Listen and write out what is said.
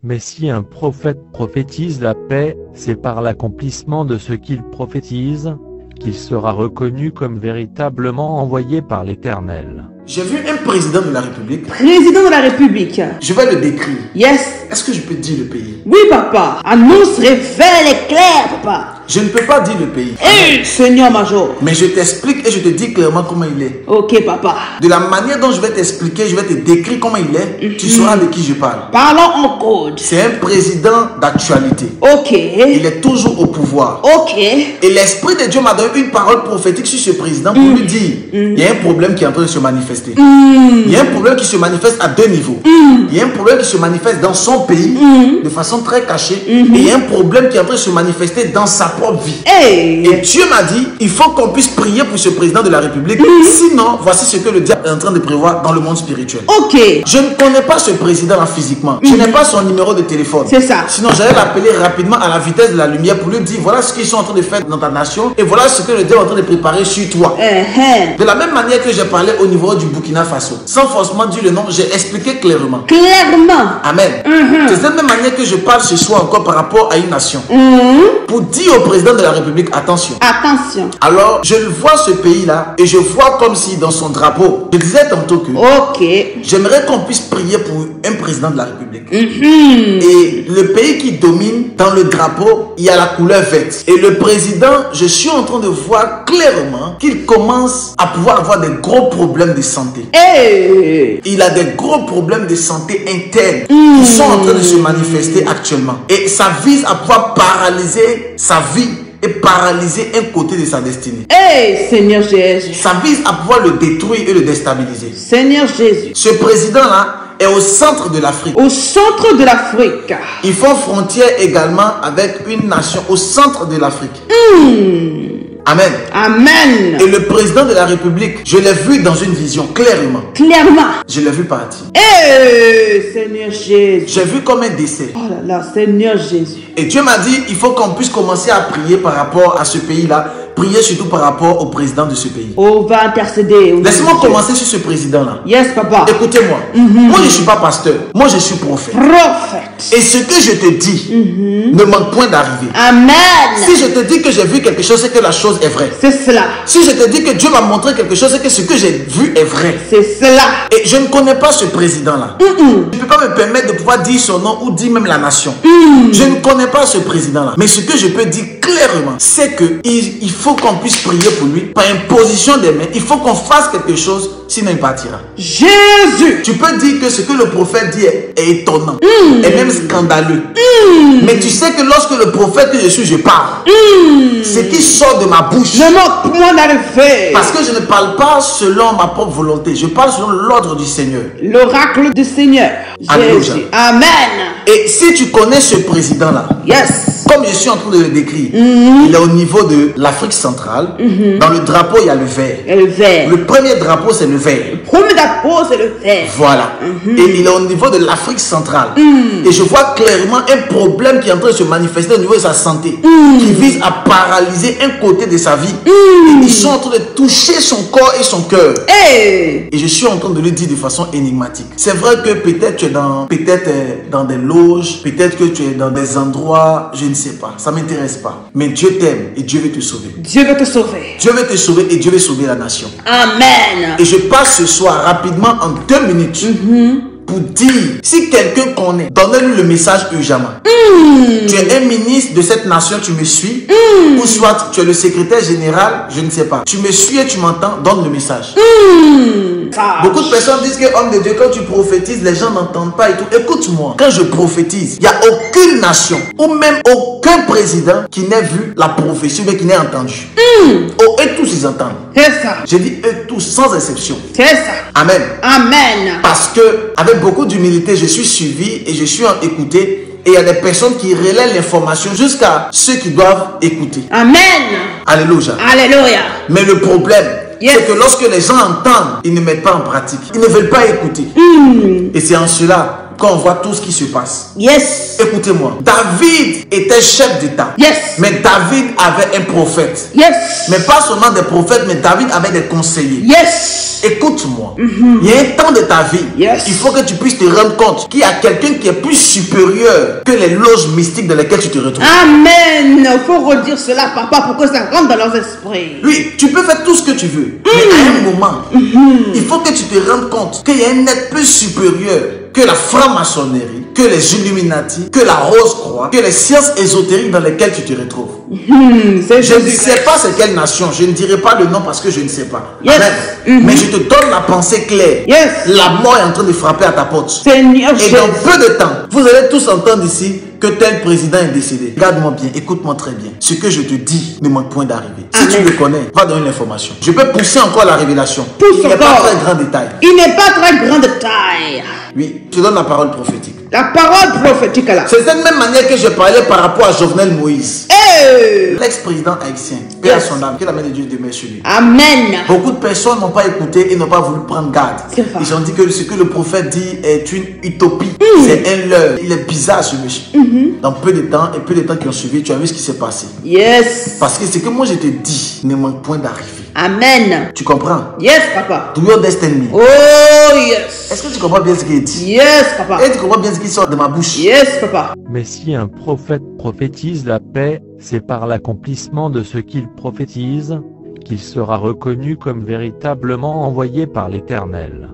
Mais si un prophète prophétise la paix, c'est par l'accomplissement de ce qu'il prophétise, qu'il sera reconnu comme véritablement envoyé par l'Éternel. J'ai vu un président de la République. Président de la République. Je vais le décrire. Yes. Est-ce que je peux dire le pays? Oui, papa. Annonce, révèle, éclaire, papa. Je ne peux pas dire le pays. Hey, Seigneur Major. Mais je t'explique et je te dis clairement comment il est. Ok, papa. De la manière dont je vais t'expliquer, je vais te décrire comment il est, tu sauras de qui je parle. Parlons en code. C'est un président d'actualité. Ok. Il est toujours au pouvoir. Ok. Et l'Esprit de Dieu m'a donné une parole prophétique sur ce président pour lui dire, il y a un problème qui est en train de se manifester. Il y a un problème qui se manifeste à deux niveaux. Il y a un problème qui se manifeste dans son pays de façon très cachée. Et il y a un problème qui est en train de se manifester dans sa propre vie. Hey. Et Dieu m'a dit, il faut qu'on puisse prier pour ce président de la République. Sinon, voici ce que le diable est en train de prévoir dans le monde spirituel. Ok. Je ne connais pas ce président-là physiquement. Je n'ai pas son numéro de téléphone. C'est ça. Sinon, j'allais l'appeler rapidement à la vitesse de la lumière pour lui dire, voilà ce qu'ils sont en train de faire dans ta nation. Et voilà ce que le diable est en train de préparer sur toi. De la même manière que j'ai parlé au niveau du Burkina Faso, sans forcément dire le nom, j'ai expliqué clairement. Clairement. Amen. C'est de la même manière que je parle ce soir encore par rapport à une nation. Pour dire au président de la République, attention. Attention. Alors, je vois ce pays-là et je vois comme si dans son drapeau, je disais tantôt que Ok. j'aimerais qu'on puisse prier pour un président de la République. Et le pays qui domine dans le drapeau, il y a la couleur verte. Et le président, je suis en train de voir clairement qu'il commence à pouvoir avoir des gros problèmes de santé. Hey. Il a des gros problèmes de santé internes qui sont en train de se manifester actuellement. Et ça vise à pouvoir paralyser sa vie et paralyser un côté de sa destinée. Hey, Seigneur Jésus. Ça vise à pouvoir le détruire et le déstabiliser. Seigneur Jésus. Ce président-là est au centre de l'Afrique. Au centre de l'Afrique. Ils font frontière également avec une nation au centre de l'Afrique. Amen. Amen. Et le président de la République, je l'ai vu dans une vision, clairement. Clairement. Je l'ai vu partir. Hey, Seigneur Jésus. J'ai vu comme un décès. Oh là là, Seigneur Jésus. Et Dieu m'a dit, il faut qu'on puisse commencer à prier par rapport à ce pays-là. Prier surtout par rapport au président de ce pays. On va intercéder. Laisse-moi commencer sur ce président-là. Yes, papa. Écoutez-moi. Moi, je ne suis pas pasteur. Moi, je suis prophète. Prophète. Et ce que je te dis ne manque point d'arriver. Amen. Si je te dis que j'ai vu quelque chose, c'est que la chose est vraie. C'est cela. Si je te dis que Dieu m'a montré quelque chose, c'est que ce que j'ai vu est vrai. C'est cela. Et je ne connais pas ce président-là. Je ne peux pas me permettre de pouvoir dire son nom ou dire même la nation. Je ne connais pas ce président-là. Mais ce que je peux dire clairement, c'est que il faut qu'on puisse prier pour lui par imposition des mains. Il faut qu'on fasse quelque chose, sinon il partira. Jésus. Tu peux dire que ce que le prophète dit est étonnant, et même scandaleux. Mais tu sais que lorsque le prophète que je suis, je parle. Ce qui sort de ma bouche. Ne manque point d'arriver. Parce que je ne parle pas selon ma propre volonté. Je parle selon l'ordre du Seigneur. L'oracle du Seigneur. Alléluia. Jésus. Amen. Et si tu connais ce président-là, Yes. comme je suis en train de le décrire, il est au niveau de l'Afrique centrale. Dans le drapeau, il y a le vert. Et le vert. Le premier drapeau, c'est le vert. Premier drapeau, c'est le vert. Voilà. Et il est au niveau de l'Afrique centrale. Et je vois clairement un problème qui est en train de se manifester au niveau de sa santé, qui vise à paralyser un côté de sa vie. Et ils sont en train de toucher son corps et son cœur. Hey. Et je suis en train de le dire de façon énigmatique. C'est vrai que peut-être tu es dans des loges, peut-être que tu es dans des endroits, je ne sais pas. Ça ne m'intéresse pas. Mais Dieu t'aime et Dieu veut te sauver. Dieu veut te sauver. Dieu veut te sauver et Dieu veut sauver la nation. Amen. Et je passe ce soir rapidement en 2 minutes pour dire, si quelqu'un connaît, donnez-lui le message urgemment. Tu es un ministre de cette nation, tu me suis, ou soit tu es le secrétaire général, je ne sais pas. Tu me suis et tu m'entends, donne le message. Beaucoup de personnes disent que, homme de Dieu, quand tu prophétises, les gens n'entendent pas et tout. Écoute-moi, quand je prophétise, il n'y a aucune nation ou même aucun président qui n'ait vu la prophétie mais qui n'ait entendu. Oh, et tous ils entendent. C'est ça. J'ai dit eux tous sans exception. C'est ça. Amen. Amen. Parce que avec beaucoup d'humilité, je suis suivi et je suis écouté. Et il y a des personnes qui relaient l'information jusqu'à ceux qui doivent écouter. Amen. Alléluia. Alléluia. Mais le problème, Yes. c'est que lorsque les gens entendent, ils ne mettent pas en pratique. Ils ne veulent pas écouter. Et c'est en cela quand on voit tout ce qui se passe. Yes. Écoutez-moi, David était chef d'État. Yes. Mais David avait un prophète. Yes. Mais pas seulement des prophètes, mais David avait des conseillers. Yes. Écoute-moi, il y a un temps de ta vie, Yes. il faut que tu puisses te rendre compte qu'il y a quelqu'un qui est plus supérieur que les loges mystiques dans lesquelles tu te retrouves. Amen. Il faut redire cela, papa, pour que ça rentre dans leurs esprits. Oui, tu peux faire tout ce que tu veux, mais à un moment, il faut que tu te rendes compte qu'il y a un être plus supérieur que la franc-maçonnerie, que les Illuminati, que la Rose-Croix, que les sciences ésotériques dans lesquelles tu te retrouves. C'est Je ne Jésus. sais pas c'est quelle nation, je ne dirai pas le nom parce que je ne sais pas. Yes. Amen. Mais je te donne la pensée claire. Yes. La mort est en train de frapper à ta porte. Seigneur Et Jésus. dans peu de temps, vous allez tous entendre ici que tel président est décédé. Regarde-moi bien, écoute-moi très bien. Ce que je te dis ne manque point d'arriver. Si Amen. tu le connais, va donner l'information. Je peux pousser encore la révélation. Pousse Il n'est pas encore. très grand détail. Il n'est pas très grand de taille. Oui, je te donne la parole prophétique. La parole prophétique là. C'est de cette même manière que je parlais par rapport à Jovenel Moïse. Hey. L'ex-président haïtien, paix à son âme, que la main de Dieu demeure sur lui. Amen. Beaucoup de personnes n'ont pas écouté et n'ont pas voulu prendre garde. C'est vrai. Ils ont dit que ce que le prophète dit est une utopie. C'est un leurre. Il est bizarre ce monsieur. Dans peu de temps et peu de temps qui ont suivi, tu as vu ce qui s'est passé. Yes. Parce que ce que moi je te dis ne manque point d'arriver. Amen. Tu comprends? Yes, papa. Do your destiny. Oh, yes. Est-ce que tu comprends bien ce qui est dit? Yes, papa. Et tu comprends bien ce qui sort de ma bouche? Yes, papa. Mais si un prophète prophétise la paix, c'est par l'accomplissement de ce qu'il prophétise, qu'il sera reconnu comme véritablement envoyé par l'Éternel.